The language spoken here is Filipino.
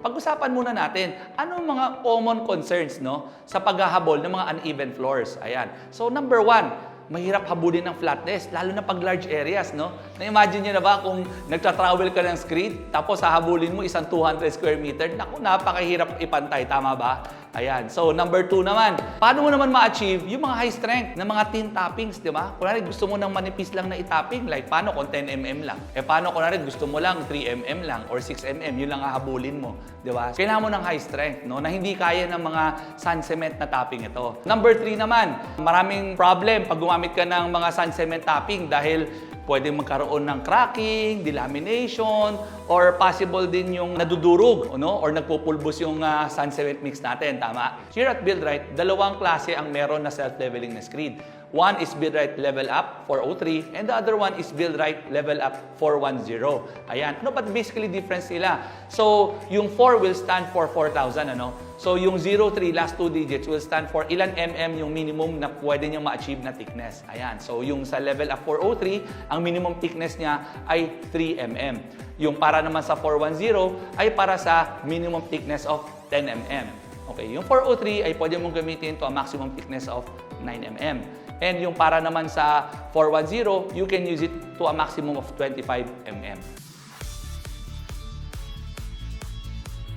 pag-usapan muna natin ano mga common concerns no, sa paghahabol ng mga uneven floors. Ayan. So number 1, mahirap habulin ng flatness, lalo na pag large areas, no? Na-imagine nyo na ba kung nagtra-travel ka ng screed, tapos hahabulin mo isang 200 square meter? Naku, napakahirap ipantay, tama ba? Ayan. So, number 2 naman, paano mo naman ma-achieve yung mga high strength na mga thin toppings, di ba? Kunwari, gusto mo ng manipis lang na itopping, like paano kung 10mm lang? Paano kunwari, gusto mo lang 3mm lang or 6mm, yun lang hahabulin mo, di ba? Kailangan mo ng high strength, no? Na hindi kaya ng mga sand cement na topping ito. Number 3 naman, maraming problem pag gumamit ka ng mga sand cement topping dahil pwedeng magkaroon ng cracking, delamination, or possible din yung nadudurog, no? Or nagpupulbos yung sand cement mix natin, tama? Here at Buildrite, dalawang klase ang meron na self-leveling na screed. One is Buildrite Level Up 403 and the other one is Buildrite Level Up 410. Ayan. Ano ba basically difference nila? So, yung 4 will stand for 4,000, ano? So, yung 03, last 2 digits, will stand for ilan yung minimum na pwede nyo ma-achieve na thickness. Ayan. So, yung sa Level Up 403, ang minimum thickness niya ay 3mm. Yung para naman sa 410 ay para sa minimum thickness of 10mm. Okay. Yung 403 ay pwede mong gamitin to a maximum thickness of 9mm. And yung para naman sa 410, you can use it to a maximum of 25mm.